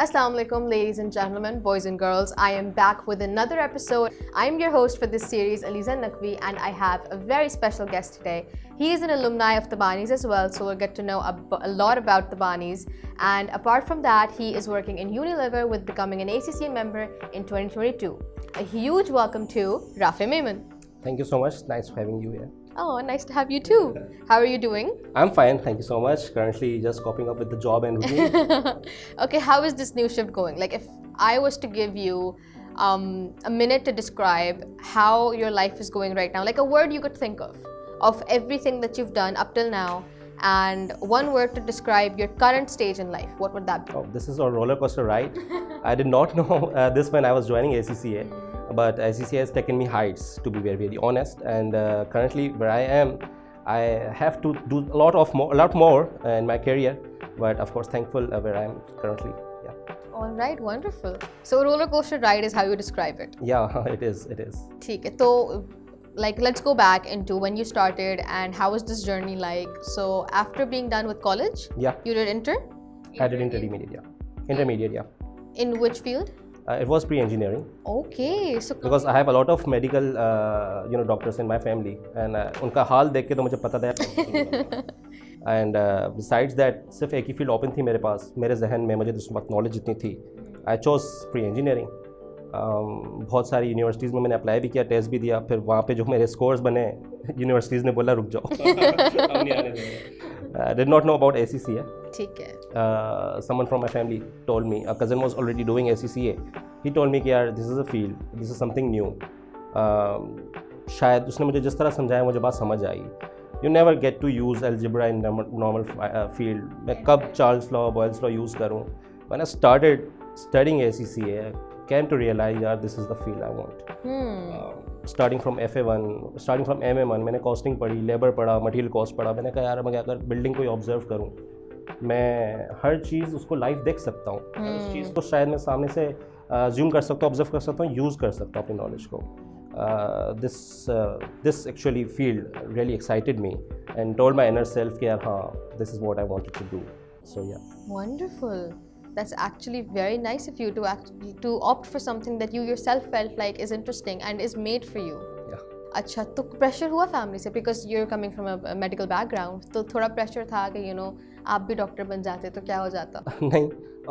Assalamu alaikum, ladies and gentlemen, boys and girls. I am back with another episode. I'm your host for this series, Aliza Naqvi, and I have a very special guest today. He is an alumni of Tabanis as well, so we'll get to know a lot about Tabanis. And apart from that, he is working in Unilever with becoming an ACCA member in 2022. A huge welcome to Rafi Memon. Thank you so much. Nice having you here. Oh, nice to have you too. How are you doing? I'm fine. Thank you so much. Currently just coping up with the job and routine. Okay, how is this new shift going? Like, if I was to give you a minute to describe how your life is going right now, like a word you could think of everything that you've done up till now, and one word to describe your current stage in life, what would that be? Oh, this is a roller coaster ride. I did not know this when I was joining ACCA, but ACCA has taken me heights, to be very, very honest. And currently, where I am, I have to do a lot more in my career. But of course, thankful where I am currently. Yeah. All right, wonderful. So, roller coaster ride is how you describe it. Yeah, it is. It is. ठीक है, तो like let's go back into when you started and how was this journey like. So after being done with college, Yeah. you did I did intermediate. Yeah. Intermediate. Yeah. in which field? It was pre-engineering. Okay, so Because I have a lot of medical, doctors in my family, and उनका हाल देख के तो मुझे पता था. And besides that, सिर्फ एक ही field open थी मेरे पास, मेरे जहन में मुझे उस वक्त नॉलेज जितनी थी. I chose pre-engineering. बहुत सारी यूनिवर्सिटीज़ में मैंने अप्लाई भी किया, टेस्ट भी दिया, फिर वहाँ पे जो मेरे स्कोर्स बने, यूनिवर्सिटीज़ ने बोला रुक जाओ. I did not know about ACCA. ठीक है. Someone from my family told me, a cousin was already doing ACCA. He told me कि यार this is a field, this is something new. शायद उसने मुझे जिस तरह समझाया मुझे बात समझ आई. You never get to use algebra in normal field. मैं कब Charles Law, Boyle's Law use करूँ? When I started studying ACCA, I came to realize that this is the field I want. Starting from FA1, starting from MA1, मैंने costing पढ़ी, labour पढ़ा, material cost पढ़ा. मैंने कहा यार मैं अगर बिल्डिंग को ऑब्जर्व करूँ, मैं हर चीज़ उसको लाइव देख सकता हूँ. उस चीज़ को शायद मैं सामने से जूम कर सकता हूँ, ऑब्जर्व कर सकता हूँ, यूज़ कर सकता हूँ अपनी नॉलेज को. This actually field really excited me and told my inner self कि यार हाँ, this is what I wanted to do. So yeah. Wonderful. That's actually very nice of you to opt for something that you yourself felt like is interesting and is made for you. Yeah. अच्छा, तो pressure हुआ family से because you're coming from a medical background, तो थोड़ा pressure था कि आप भी डॉक्टर बन जाते तो क्या हो जाता? नहीं,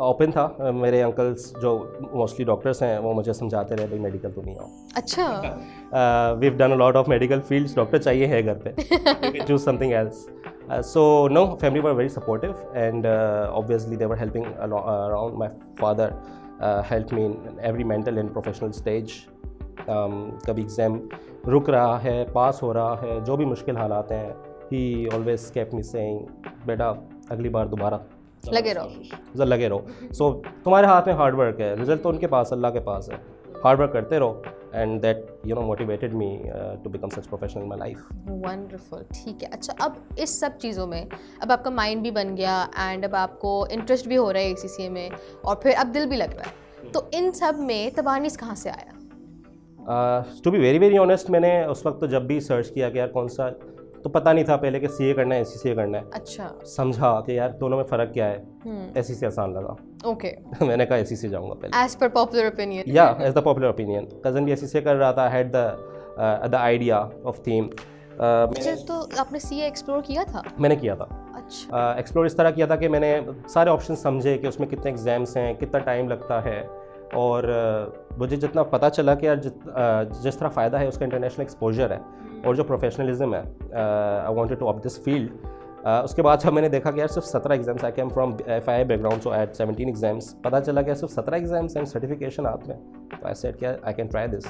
ओपन था. मेरे अंकल्स जो मोस्टली डॉक्टर्स हैं वो मुझे समझाते रहे भाई मेडिकल तो नहीं आओ. अच्छा. We've done a lot of medical fields. Doctor चाहिए है घर पे. You can choose something else. So no, family were very supportive, and obviously they were helping around. My father helped me in every mental and professional stage. कभी exam रुक रहा है, पास हो रहा है, जो भी मुश्किल हालात हैं, he always kept me saying, बेटा अगली बार दोबारा लगे रहो. So तुम्हारे हाथ में हार्ड वर्क है, रिजल्ट तो उनके पास, अल्लाह के पास है. हार्ड वर्क करते रहो, and that motivated me to become such professional in my life. Wonderful. ठीक है. अच्छा, अब इस सब चीज़ों में अब आपका माइंड भी बन गया एंड अब आपको इंटरेस्ट भी हो रहा है ACCA में और फिर अब दिल भी लग रहा है, तो इन सब में तबानीस कहाँ से आया? To be very very honest, मैंने उस वक्त तो जब भी सर्च किया कि यार कौन सा, तो पता नहीं था पहले कि CA करना है ACCA करना है. अच्छा. समझा कि यार दोनों में फ़र्क क्या है. ACCA आसान लगा. ओके. मैंने कहा ACCA जाऊँगा पहले. As per popular opinion. Yeah, as the popular opinion. Cousin भी ACCA कर रहा था, had the idea of theme. अच्छा, तो आपने CA एक्सप्लोर किया था? मैंने किया था. अच्छा. एक्सप्लोर इस तरह किया था कि मैंने सारे ऑप्शन समझे कि उसमें कितने एग्ज़ाम्स हैं, कितना टाइम लगता है, और मुझे जितना पता चला कि यार जिस तरह फ़ायदा है उसका इंटरनेशनल एक्सपोजर है और जो प्रोफेशनलिज्म है, I wanted to opt this field. उसके बाद जब मैंने देखा कि यार सिर्फ 17 exams, I came from FII background, so I had 17 exams. पता चला कि सिर्फ 17 एग्जाम्स एंड सर्टिफिकेशन हाथ में, तो आई सेड कि आई कैन ट्राई दिस.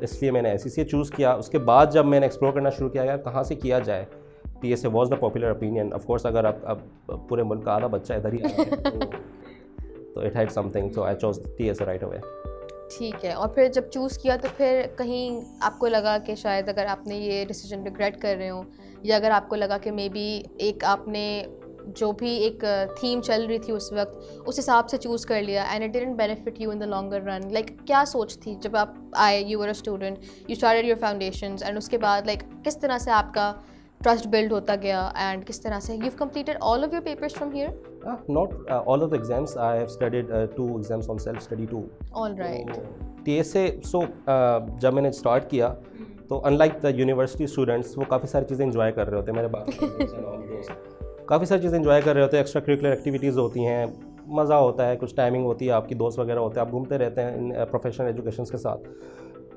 इसलिए मैंने ACCA चूज़ किया. उसके बाद जब मैंने एक्सप्लोर करना शुरू किया यार कहाँ से किया जाए, TSA was the popular opinion. Of course अगर अब पूरे मुल्क का आधा बच्चा इधर ही आया है तो it had something, so I chose TSA right away. ठीक है. और फिर जब चूज़ किया तो फिर कहीं आपको लगा कि शायद अगर आपने ये डिसीजन रिग्रेट कर रहे हो, या अगर आपको लगा कि मे बी एक आपने जो भी एक थीम चल रही थी उस वक्त उस हिसाब से चूज़ कर लिया and it didn't benefit you in the longer run, like क्या सोच थी जब आप आए, you were a student, you started your foundations and उसके बाद लाइक किस तरह से आपका ट्रस्ट बिल्ड होता गया एंड किस तरह से you've completed all of your papers from here? Not all of the exams. I have studied 2 exams on self study too. All right. TSA जब मैंने स्टार्ट किया तो अनलाइक द यूनिवर्सिटी स्टूडेंट्स वो काफ़ी सारी चीज़ें इंजॉय कर रहे होते हैं मेरे बाकी काफ़ी सारी चीज़ें इंजॉय कर रहे होते हैं, एक्स्ट्रा करिकुलर एक्टिविटीज़ होती हैं, मज़ा होता है, कुछ टाइमिंग होती है, आपकी दोस्त वगैरह होते हैं, आप घूमते रहते हैं इन प्रोफेशनल एजुकेशन के साथ।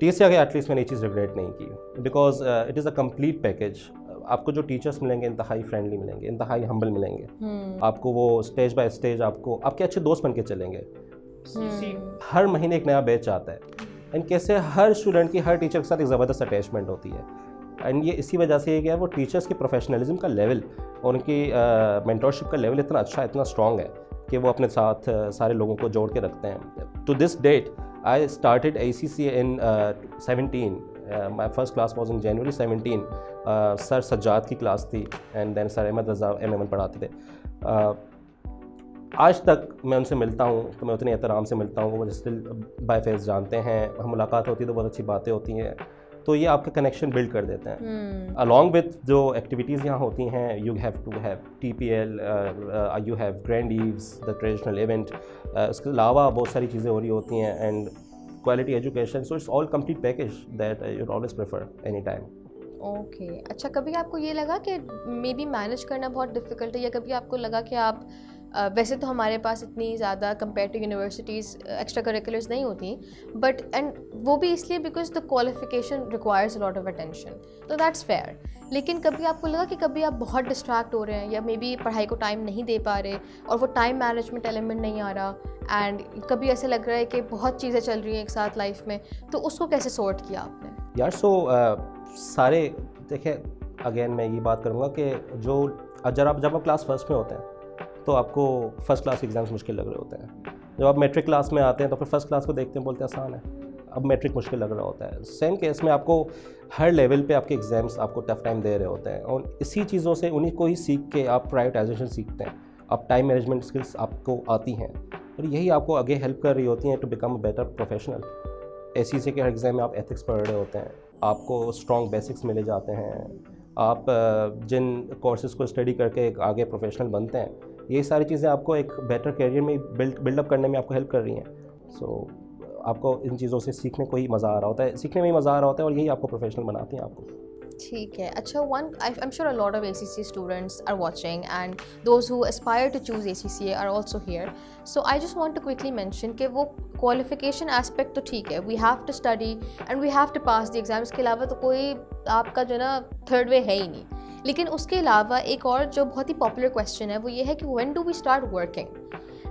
TSA के एटलीस्ट मैंने ये चीज़ रिग्रेट नहीं की because it is a complete package. आपको जो टीचर्स मिलेंगे इंतहाई फ्रेंडली मिलेंगे, इंतहाई हम्बल मिलेंगे, आपको वो स्टेज बाय स्टेज आपको आपके अच्छे दोस्त बन के चलेंगे। हर महीने एक नया बैच आता है एंड कैसे हर स्टूडेंट की हर टीचर के साथ एक ज़बरदस्त अटैचमेंट होती है एंड ये इसी वजह से ये क्या है वो टीचर्स के प्रोफेशनलिज्म का लेवल और उनकी मेंटरशिप का लेवल इतना अच्छा इतना स्ट्रॉन्ग है कि वो अपने साथ सारे लोगों को जोड़ के रखते हैं। To this date I started ACCA in 17. My first class was in January 17. Sir Sajjad की क्लास थी and then sir Ahmed Raza MM पढ़ाते थे। आज तक मैं उनसे मिलता हूँ तो मैं उतने एहतराम से मिलता हूँ, वो मुझे स्टिल बाय फेस जानते हैं, हम मुलाकात होती है तो बहुत अच्छी बातें होती हैं, तो ये आपका कनेक्शन बिल्ड कर देते हैं। अलॉन्ग विथ जो एक्टिविटीज़ यहाँ होती हैं, you have to have TPL, you have grand eves the traditional event, उसके अलावा बहुत सारी चीज़ें हो रही होती हैं and quality education, so it's all complete package that you always prefer any time. Okay, अच्छा कभी आपको ये लगा कि मे बी मैनेज करना बहुत डिफ़िकल्ट है, या कभी आपको लगा कि आप वैसे तो हमारे पास इतनी ज़्यादा compare to universities extra curriculars नहीं होती, बट एंड वो भी इसलिए because the qualification requires a lot of attention, तो दैट्स फेयर, लेकिन कभी आपको लगा कि कभी आप बहुत डिस्ट्रैक्ट हो रहे हैं या मे बी पढ़ाई को टाइम नहीं दे पा रहे और वो टाइम मैनेजमेंट एलिमेंट नहीं आ रहा एंड कभी ऐसे लग रहा है कि बहुत चीज़ें चल रही हैं एक साथ लाइफ में, तो उसको कैसे सॉर्ट किया आपने? यार सारे देखें, अगेन मैं ये बात करूँगा कि जब आप क्लास फर्स्ट में होते हैं तो आपको फर्स्ट क्लास एग्ज़ाम्स मुश्किल लग रहे होते हैं, जब आप मैट्रिक क्लास में आते हैं तो फिर फर्स्ट क्लास को देखते हैं बोलते हैं आसान है, अब मैट्रिक मुश्किल लग रहा होता है। सेम केस में आपको हर लेवल पे आपके एग्ज़ाम्स आपको टफ टाइम दे रहे होते हैं और इसी चीज़ों से उन्हीं को ही सीख के आप प्रायोरिटाइजेशन सीखते हैं, आप टाइम मैनेजमेंट स्किल्स आपको आती हैं और यही आपको आगे हेल्प कर रही होती हैं to become a better professional. ACCA के हर एग्ज़ाम में आप एथिक्स पढ़ रहे होते हैं, आपको स्ट्रॉन्ग बेसिक्स मिले जाते हैं, आप जिन कोर्सेज को स्टडी करके एक आगे प्रोफेशनल बनते हैं, ये सारी चीज़ें आपको एक बेटर करियर में बिल्डअप करने में आपको हेल्प कर रही हैं। सो आपको इन चीज़ों से सीखने को ही मज़ा आ रहा होता है, सीखने में ही मज़ा आ रहा होता है और यही आपको प्रोफेशनल बनाती हैं आपको। ठीक है, अच्छा I'm sure a lot of ACCA students are watching and those who aspire to choose ACCA are also here. So I just want to quickly mention कि वो qualification aspect तो ठीक है, we have to study and we have to pass the exams, के अलावा तो कोई आपका जो ना थर्ड वे है ही नहीं। लेकिन उसके अलावा एक और जो बहुत ही पॉपुलर क्वेश्चन है वो ये है कि when do we start working?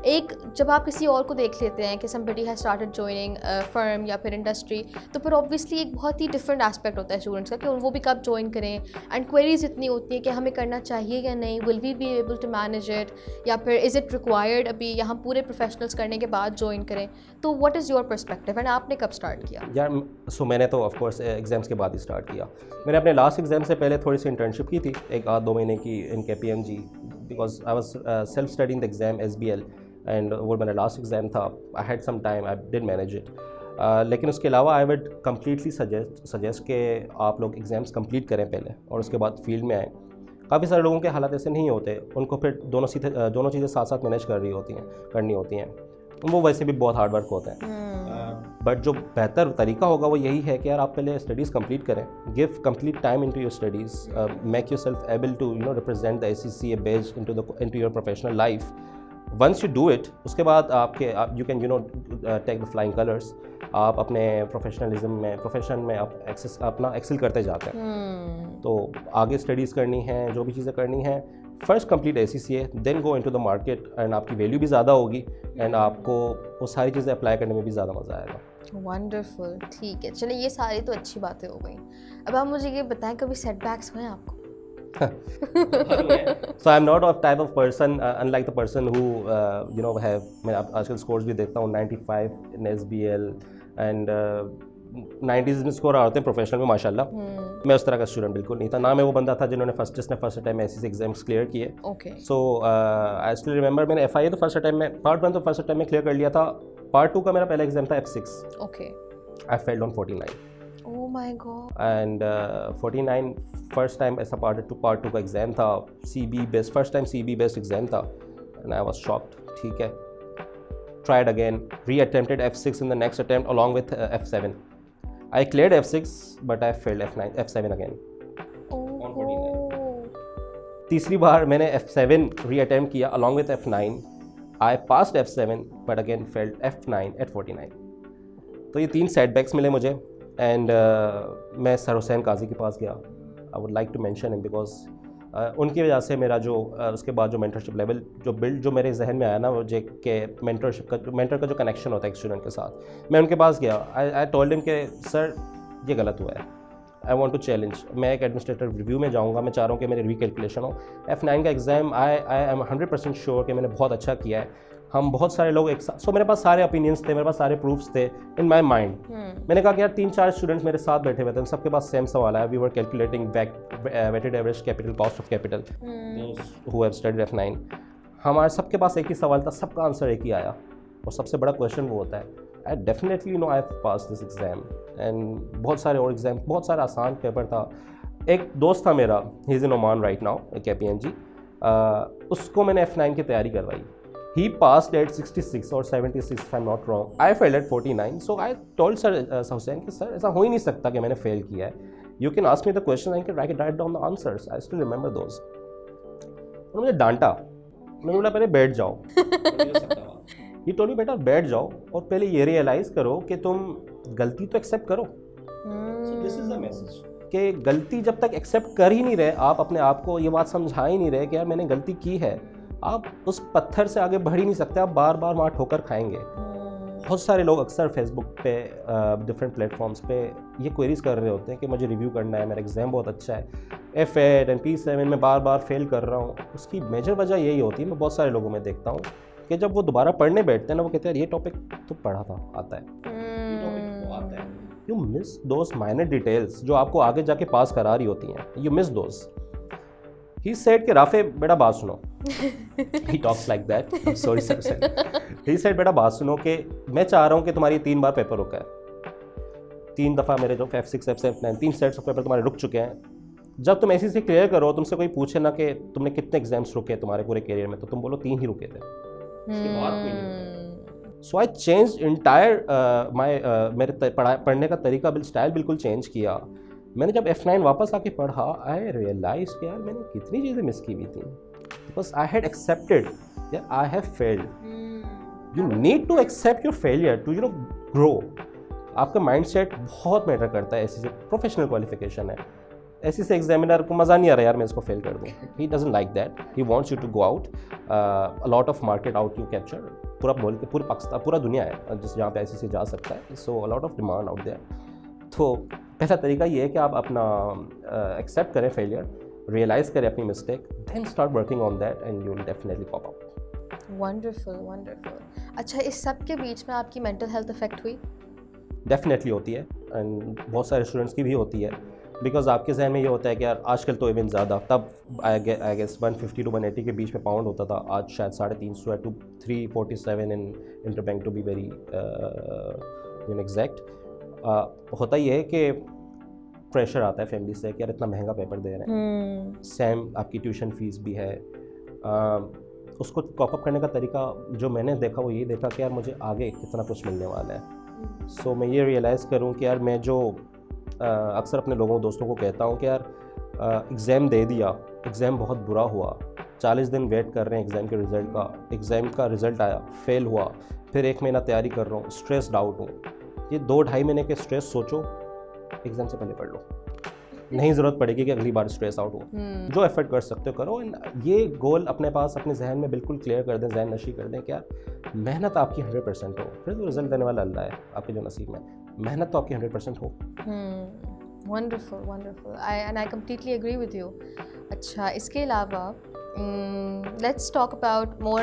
एक जब आप किसी और को देख लेते हैं कि somebody has started joining firm या फिर इंडस्ट्री, तो फिर ऑब्वियसली एक बहुत ही डिफरेंट एस्पेक्ट होता है स्टूडेंट्स का कि वो भी कब ज्वाइन करें एंड क्वेरीज इतनी होती हैं कि हमें करना चाहिए या नहीं, will we be able to manage it, या फिर इज़ इट रिक्वायर्ड अभी या हम पूरे प्रोफेशनल्स करने के बाद ज्वाइन करें, तो what is your perspective and आपने कब स्टार्ट किया? यार मैंने तो ऑफकोर्स एग्ज़ाम्स के बाद ही स्टार्ट किया। मैंने अपने लास्ट एग्ज़ाम से पहले थोड़ी सी इंटर्नशिप की थी, 1-2 महीने की in KPMG, because I was self studying the exam SBL and वो मेरा लास्ट एग्ज़ाम था। I had some time, I did manage it, लेकिन उसके अलावा आई वुड कम्प्लीटली सजेस्ट कि आप लोग एग्ज़ाम्स कंप्लीट करें पहले और उसके बाद फील्ड में आएँ। काफ़ी सारे लोगों के हालात ऐसे नहीं होते, उनको फिर दोनों चीज़ें साथ साथ मैनेज करनी होती हैं, वो वैसे भी बहुत हार्ड वर्क होता है। बट जो बेहतर तरीका होगा वो यही है कि यार आप पहले स्टडीज़ कंप्लीट करें, give complete time into your studies, make yourself able to represent the ACCA badge into your professional life. Once you do it, उसके बाद you can take the flying colours, आप अपने प्रोफेशन में आप अपना Excel करते जाते हैं। तो आगे स्टडीज़ करनी है, जो भी चीज़ें करनी हैं, first complete ACCA, then go into the market and आपकी वैल्यू भी ज़्यादा होगी एंड आपको वो सारी चीज़ें अप्लाई करने में भी ज़्यादा मज़ा आएगा। वंडरफुल, ठीक है, चलिए ये सारी तो अच्छी बातें हो गई। अब आप मुझे ये बताएं कभी सेटबैक्स हुए आपको? So I'm not a type of person, unlike the person who have, मैं आजकल स्कोर्स भी देखता हूँ 95 in SBL and 90s में स्कोर आते हैं प्रोफेशनल में माशाल्लाह। मैं उस तरह का स्टूडेंट बिल्कुल नहीं था, ना मैं वो बंदा था जिसने first time ACCA exams clear किए। सो आई स्टिल रिमेंबर, मैंने FIA तो फर्स्ट टाइम में, पार्ट 1 तो फर्स्ट टाइम में क्लियर कर लिया था, पार्ट 2 का मेरा पहला एग्जाम था F6। Okay, I failed on 49। Oh my god. And 49 first time ऐसा पार्ट टू का एग्ज़ाम था, CB based, first time CB based exam था, एंड आई वाज शॉक्ड. ठीक है, tried again, re-attempted F6 in the next attempt along with F7. I cleared F6 but I failed F7 again. Oh. On 49. तीसरी बार मैंने F7 re-attempt किया along with F9. I passed F7 but again failed F9 at 49. तो ये 3 setbacks मिले मुझे, and मैं sir Hussain काजी के पास गया. I would like to mention him because उनकी वजह से मेरा जो उसके बाद जो मेंटरशिप लेवल जो मेरे जहन में आया ना, मुझे कि मेंटर का जो कनेक्शन होता है एक स्टूडेंट के साथ, मैं उनके पास गया. आई टोल्ड हिम कि सर ये गलत हुआ है, आई वांट टू चैलेंज. मैं एक एडमिनिस्ट्रेटिव रिव्यू में जाऊंगा, मैं चाह रहा हूँ कि मेरी रिकैलकुलेशन हो. F9 का एग्ज़ाम आई एम 100% श्योर कि मैंने बहुत अच्छा किया है. हम बहुत सारे लोग एक साथ, मेरे पास सारे ओपिनियंस थे, मेरे पास सारे प्रूफ्स थे इन माई माइंड. मैंने कहा कि यार 3-4 स्टूडेंट्स मेरे साथ बैठे हुए थे, उन सबके पास सेम सवाल है. We were calculating weighted average capital, cost of capital, who have studied F9. हमारे सबके पास एक ही सवाल था, सबका आंसर एक ही आया, और सबसे बड़ा क्वेश्चन वो होता है, I definitely know I have pass this exam. And बहुत सारे और एग्ज़ाम, बहुत सारा आसान पेपर था. एक दोस्त था मेरा, he is in Oman right now, KPMG, उसको मैंने F9 की तैयारी करवाई. He passed at 66 or 76 if I'm not wrong. I failed at 49. So I told Sir Hussain कि सर ऐसा हो ही नहीं सकता कि मैंने फेल किया है. You can ask me the questions, I can write down the answers. I still remember those. उन्होंने मुझे डांटा. मैंने बोला पहले बैठ जाओ. He told me बेटा बैठ जाओ और पहले ये रियलाइज़ करो कि तुम गलती तो एक्सेप्ट करो. So this is the message. कि गलती जब तक एक्सेप्ट कर ही नहीं रहे, आप अपने आप को ये बात समझा ही नहीं रहे कि यार मैंने गलती की है, आप उस पत्थर से आगे बढ़ ही नहीं सकते. आप बार बार वहाँ ठोकर खाएंगे. बहुत सारे लोग अक्सर फेसबुक पे, डिफरेंट प्लेटफॉर्म्स पे ये क्वेरीज कर रहे होते हैं कि मुझे रिव्यू करना है, मेरा एग्ज़ाम बहुत अच्छा है, F8 एंड P7 में बार बार फेल कर रहा हूँ. उसकी मेजर वजह यही होती है, मैं बहुत सारे लोगों में देखता हूँ कि जब वो दोबारा पढ़ने बैठते हैं ना, वो कहते हैं ये टॉपिक तो पढ़ा था, आता है, ये टॉपिक तो आता है. You miss those minor details जो आपको आगे जाके पास करा रही होती हैं. You miss those. He said कि राफे बेटा बात सुनो. He talks like that. I'm sorry sir. He said बेटा बात सुनो कि मैं चाह रहा हूँ कि तुम्हारी 3 बार पेपर रुका है. 3 दफ़ा मेरे जो F6, F7, F9 3 sets of paper तुम्हारे रुक चुके हैं. जब तुम ऐसे से क्लियर करो, तुमसे कोई पूछे ना कि तुमने कितने एग्जाम्स रुके तुम्हारे पूरे करियर में, तो तुम बोलो 3 ही रुके थे. उसके बाद कोई नहीं. सो आई चेंज इंटायर मेरे पढ़ने का तरीका, स्टाइल बिल्कुल चेंज किया. मैंने जब F9 वापस आके पढ़ा, आई रियलाइज कि यार मैंने कितनी चीज़ें मिस की हुई थी, because I had accepted that I have failed. You need to accept your failure to grow. आपका माइंडसेट बहुत मैटर करता है. ऐसी से प्रोफेशनल क्वालिफिकेशन है, ऐसी से एग्जामिनर को मज़ा नहीं आ रहा यार मैं इसको फेल कर दूँ. He doesn't like that. He wants you to go out. A lot of market out you capture. पूरा बोल के पूरे पाकिस्तान, पूरा दुनिया है जिस जहाँ पे ऐसी से जा सकता है. So a lot of demand out there. तो पहला तरीका ये है कि आप अपना एक्सेप्ट करें फेलियर, रियलाइज़ करें अपनी mistake, then start working on that and you will definitely pop out. Wonderful wonderful. अच्छा, इस सब के बीच में आपकी मेंटल हेल्थ अफेक्ट हुई? डेफिनेटली होती है, एंड बहुत सारे स्टूडेंट्स की भी होती है. बिकॉज आपके जहन में ये होता है कि यार आजकल तो इवन ज़्यादा, तब आई गेस 150 to 180 के बीच में पाउंड होता था, आज शायद 350 है, 347 in interbank to be very exact. होता ही है कि प्रेशर आता है फैमिली से कि यार इतना महंगा पेपर दे रहे हैं, सेम आपकी ट्यूशन फीस भी है. उसको कॉप अप करने का तरीका जो मैंने देखा वो ये देखा कि यार मुझे आगे कितना कुछ मिलने वाला है. सो मैं ये रियलाइज़ करूँ कि यार मैं जो अक्सर अपने लोगों दोस्तों को कहता हूँ कि यार एग्ज़ाम दे दिया, एग्ज़ाम बहुत बुरा हुआ, 40 दिन वेट कर रहे हैं एग्ज़ाम के रिज़ल्ट का, एग्ज़ाम का रिज़ल्ट आया, फेल हुआ, फिर 1 महीना तैयारी कर रहा हूँ, स्ट्रेस्ड आउट हूँ. ये 2-2.5 महीने के स्ट्रेस सोचो, एग्ज़ाम से पहले पढ़ लो, नहीं ज़रूरत पड़ेगी कि अगली बार स्ट्रेस आउट हो. जो एफर्ट कर सकते हो करो. एंड ये गोल अपने पास, अपने जहन में बिल्कुल क्लियर कर दें, जहन नशी कर दें कि यार मेहनत आपकी 100% हो, फिर तो रिजल्ट देने वाला अल्लाह है आपके जो नसीब में. मेहनत तो आपकी 100% हो. Wonderful wonderful. I completely agree with you. अच्छा, इसके अलावा let's talk about more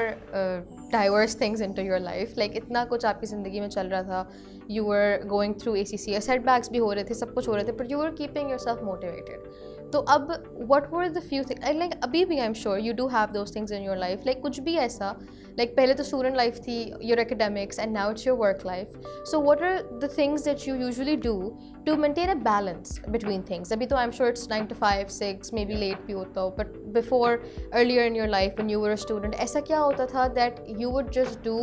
diverse things into your life. Like इतना कुछ आपकी ज़िंदगी में चल रहा था, you were going through ACCA, setbacks भी हो रहे थे, सब कुछ हो रहे थे, but you were keeping yourself motivated. तो अब what were the few things like अभी भी I'm sure you do have those things in your life like कुछ भी ऐसा like पहले तो student life थी your academics and now it's your work life so what are the things that you usually do to maintain a balance between things अभी तो I'm sure it's 9 to 5 6 maybe late भी होता हो but before earlier in your life when you were a student ऐसा क्या होता था that you would just do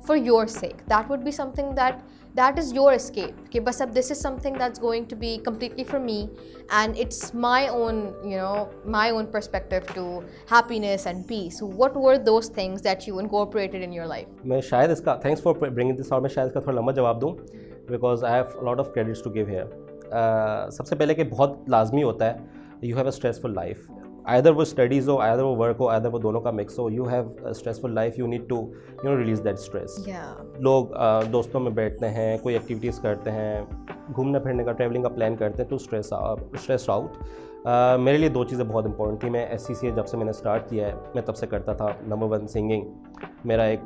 for your sake that would be something that is your escape कि बस अब this is something that's going to be completely for me and it's my own you know my own perspective to happiness and peace what were those things that you incorporated in your life मैं शायद इसका thanks for bringing this out मैं शायद इसका थोड़ा लंबा जवाब दूँ because I have a lot of credits to give here सबसे पहले कि बहुत लाजमी होता है you have a stressful life either वो स्टडीज़ हो either वो वर्क हो either वो दोनों का मिक्स हो you have a stressful life you need to you know release that stress लोग दोस्तों में बैठते हैं कोई एक्टिविटीज़ करते हैं घूमने फिरने का ट्रैवलिंग का प्लान करते हैं टू स्ट्रेस आउट मेरे लिए दो चीज़ें बहुत इंपॉर्टेंट थी मैं SCCA जब से मैंने स्टार्ट किया है मैं तब से करता था नंबर 1 सिंगिंग मेरा एक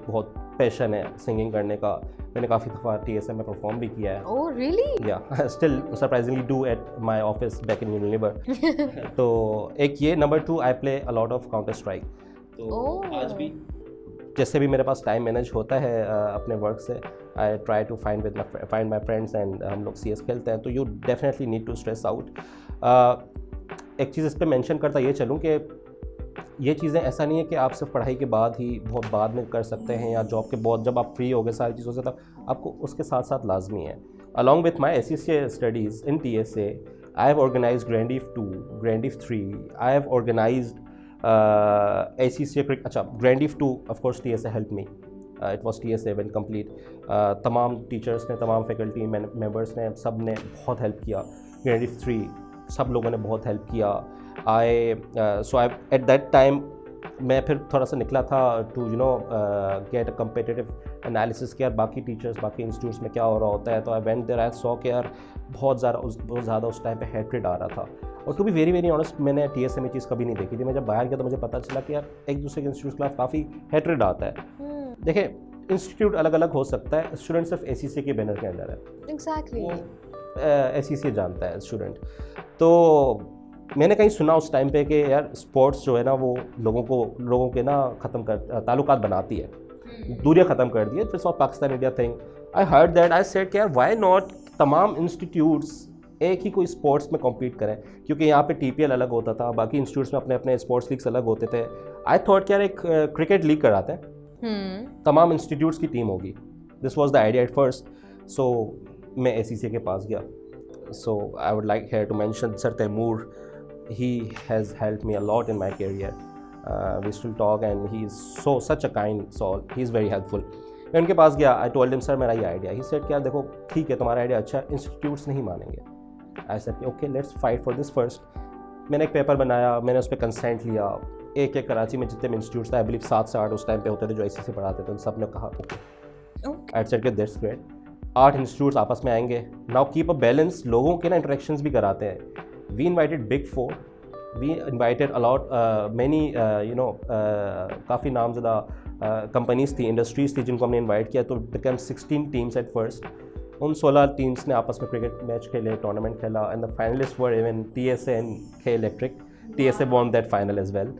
बहुत पैशन है सिंगिंग करने का मैंने काफ़ी दफ़ा TSM में परफॉर्म भी किया है Oh really? Yeah, still surprisingly do at my office back in Unilever तो एक ये number 2 I play a lot of Counter Strike तो आज भी जैसे भी मेरे पास टाइम मैनेज होता है अपने वर्क से I try to find my friends and हम लोग CS खेलते हैं तो you definitely need to stress out एक चीज़ इस पर मेंशन करता ये चलूँ कि ये चीज़ें ऐसा नहीं है कि आप सिर्फ पढ़ाई के बाद ही बहुत बाद में कर सकते हैं या जॉब के बहुत जब आप फ्री हो गए सारी चीज़ों से तब आपको उसके साथ साथ लाजमी है along with my SCCA studies in TSA I have organised Grandif 2 Grandif 3 I have organised ACCA अच्छा Grandif 2 of course TSA help me it was TSA when complete तमाम टीचर्स ने तमाम फैकल्टी मेम्बर्स ने सब ने बहुत हेल्प किया ग्रैंडीफ 3 सब लोगों ने बहुत हेल्प किया so I at that time मैं फिर थोड़ा सा निकला था to you know get a competitive analysis कि यार बाकी टीचर्स बाकी इंस्टीट्यूट्स में क्या हो रहा होता है तो I went there I saw कि यार बहुत ज़्यादा उस टाइम पे हेट्रेड आ रहा था और टू बी वेरी ऑनेस्ट मैंने TSA में चीज़ कभी नहीं देखी थी मैं जब बाहर गया तो मुझे पता चला कि यार एक दूसरे के इंस्टीट्यूट के खिलाफ काफ़ी हेट्रेड आता है देखिए इंस्टीट्यूट अलग अलग हो सकता है स्टूडेंट सिर्फ ACCA के बैनर के अंदर है Exactly. SCCA जानता है स्टूडेंट तो मैंने कहीं सुना उस टाइम पे कि यार स्पोर्ट्स जो है ना वो लोगों के ना ख़त्म कर ताल्लुकात बनाती है दूरियाँ ख़त्म कर दी है फिर Pakistan India thing I heard that I said कि यार व्हाई नॉट तमाम इंस्टीट्यूट्स एक ही कोई स्पोर्ट्स में कॉम्पीट करें क्योंकि यहाँ पे TPL अलग होता था बाकी इंस्टीट्यूट्स में अपने अपने स्पोर्ट्स लीग्स अलग होते थे आई थॉट कि यार एक क्रिकेट लीग कराते हैं तमाम इंस्टीट्यूट्स की टीम होगी this was the idea at first so मैं ACCA के पास गया so I would like here to mention sir Taimur he has helped me a lot in my career we still talk and he is such a kind soul he is very helpful मैं उनके पास गया I told him sir मेरा ये idea he said कि यार देखो ठीक है तुम्हारा आइडिया अच्छा है इंस्टीट्यूट्स नहीं मानेंगे I said okay let's fight for this first मैंने एक पेपर बनाया मैंने उस पर कंसेंट लिया एक कराची में जितने भी इंस्टीट्यूट्स थे आई बिलीव 7 से 8 उस टाइम पे होते थे जो ICC पढ़ाते थे उन सब ने कहा okay I said that's great 8 institutes आपस में आएंगे नाउ कीप अ बैलेंस लोगों के ना इंटरेक्शंस भी कराते हैं we invited Big 4 we invited a lot many काफ़ी नामज़दा कंपनीज थी इंडस्ट्रीज़ थी जिनको हमने इनवाइट किया तो became 16 टीम्स एट फर्स्ट उन 16 टीम्स ने आपस में क्रिकेट मैच खेले टूर्नामेंट खेला and the finalist were even TSA and K Electric TSA won that final as well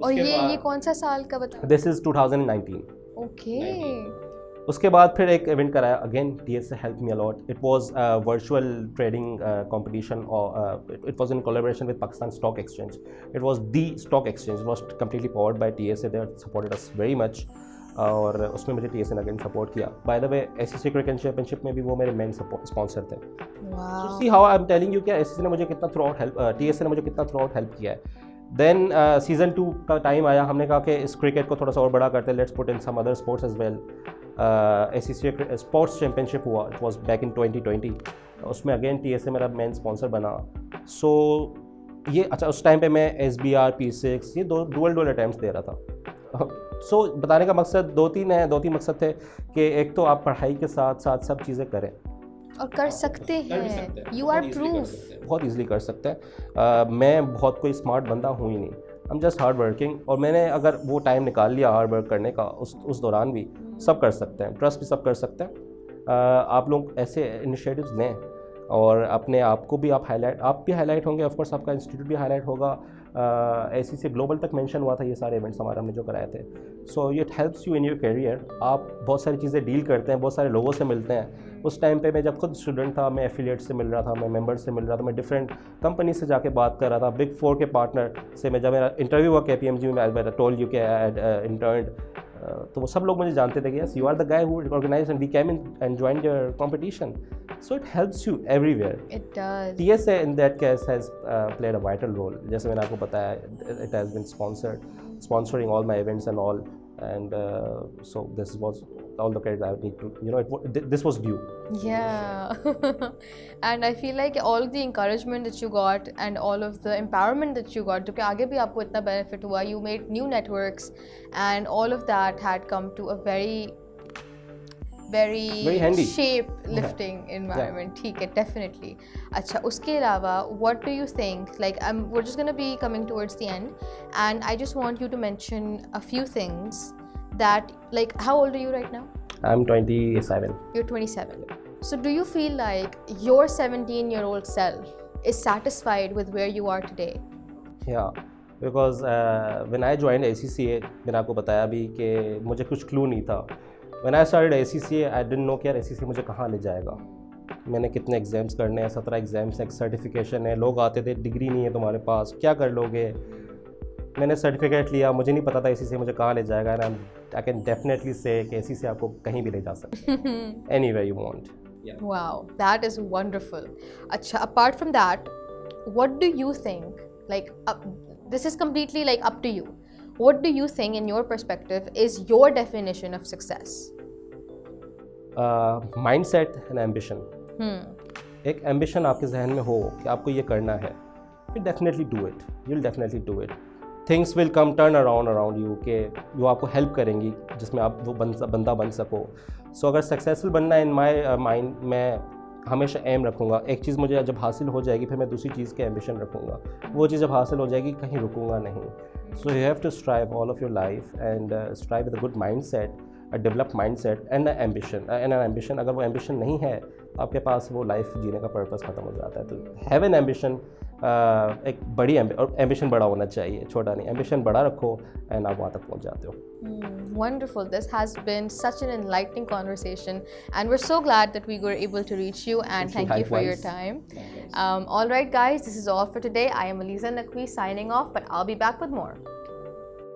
और ये कौन सा साल का बता दिस इज़ 2019 ओके उसके बाद फिर एक इवेंट कराया again TSA help me a lot it was virtual trading competition और it was in collaboration with Pakistan stock exchange it was the stock exchange was completely powered by TSA they supported us very much और उसमें मुझे TSA ने again support किया by the way SCCA cricket championship में भी वो मेरे main sponsor थे so see how I am telling you क्या SCCA ने मुझे कितना थ्रू आउट हेल्प TSA ने मुझे कितना थ्रू आउट हेल्प किया है देन सीज़न 2 का टाइम आया हमने कहा कि इस क्रिकेट को थोड़ा सा और बड़ा करते हैं let's put in some other sports as well SCCA sports championship हुआ इट वाज बैक इन 2020 उसमें अगेन TSA मेरा मेन स्पॉन्सर बना सो ये अच्छा उस टाइम पे मैं SBR P6 ये डुअल अटैम्प्ट्स दे रहा था सो बताने का मकसद दो तीन मकसद थे कि एक तो आप पढ़ाई के साथ साथ सब चीज़ें करें और कर सकते हैं यू आर प्रूफ बहुत ईजिली कर सकते हैं मैं बहुत कोई स्मार्ट बंदा हूँ ही नहीं I am just hard working और मैंने अगर वो टाइम निकाल लिया हार्ड वर्क करने का उस दौरान भी सब कर सकते हैं ट्रस्ट भी सब कर सकते हैं आप लोग ऐसे इनिशिएटिव्स लें और अपने आप को भी आप भी हाईलाइट होंगे, ऑफ कोर्स आपका इंस्टीट्यूट भी हाईलाइट होगा। ऐसी से ग्लोबल तक मेंशन हुआ था ये सारे इवेंट्स हमारे हमने जो कराए थे। So it helps you in your career. आप बहुत सारी चीज़ें डील करते हैं, बहुत सारे लोगों से मिलते हैं। उस टाइम पे मैं जब खुद स्टूडेंट था, मैं एफिलिएट से मिल रहा था, मैं मेंबर से मिल रहा था, मैं डिफरेंट कंपनी से जाके बात कर रहा था, बिग 4 के पार्टनर से। मैं जब मेरा इंटरव्यू हुआ KPMG में, आई टोल्ड यू के आई इंटर्न, तो वो सब लोग मुझे जानते थे कि yes you are the guy who organised and we came in and joined your competition. So it helps you everywhere. It does. TSA in that case has played a vital role. जैसे मैंने आपको बताया, it has been sponsoring all my events and all, and so this was all the credit I need to, you know, this was due. Yeah. And I feel like all the encouragement that you got and all of the empowerment that you got, क्योंकि आगे भी आपको इतना benefit हुआ, you made new networks and all of that had come to a very handy shape lifting environment. ठीक है, definitely. अच्छा, उसके अलावा what do you think, like we're just going to be coming towards the end and I just want you to mention a few things that, like, how old are you right now? I'm 27. You're 27. So do you feel like your 17-year-old self is satisfied with where you are today? Yeah, because when I joined ACCA, मैंने आपको बताया भी कि मुझे कुछ clue नहीं था। When I started ACCA, I didn't know कि यार ACCA मुझे कहाँ ले जाएगा। मैंने कितने एग्ज़ाम्स करने हैं, 17 एग्ज़ाम्स हैं, एक सर्टिफिकेशन है। लोग आते थे, डिग्री नहीं है तुम्हारे पास, क्या कर लोगे। मैंने सर्टिफिकेट लिया, मुझे नहीं पता था ACCA मुझे कहाँ ले जाएगा। एंड आई कैन डेफिनेटली से कि ACCA आपको कहीं भी ले जा सकते हैं, anywhere you want. Wow, that is wonderful. अच्छा, apart from that, what do you think, like this is completely like up to you. What do you think, in your perspective, is your definition of success? Mindset and ambition. एक ambition आपके जहन में हो कि आपको ये करना है, you definitely do it. You'll definitely do it. Things will come turn around you कि वो आपको help करेंगी जिसमें आप वो बंदा बन सको. So अगर successful बनना है in my mind, मैं हमेशा एम रखूँगा। एक चीज़ मुझे जब हासिल हो जाएगी फिर मैं दूसरी चीज़ के एम्बिशन रखूँगा। वो चीज़ जब हासिल हो जाएगी कहीं रुकूँगा नहीं। So you have to strive all of your life and strive with a good mindset, a developed mindset and an ambition. अगर वो ambition नहीं है तो आपके पास वो लाइफ जीने का पर्पस ख़त्म हो जाता है। तो have an ambition, एक बड़ी ambition बड़ा होना चाहिए, छोटा नहीं। ambition बड़ा रखो and आप वहाँ तक पहुँच जाते हो। Wonderful. This has been such an enlightening conversation and we're so glad that we were able to reach you, and thank you for your time. All right guys, this is all for today. I am Aliza Naqvi signing off, but I'll be back with more.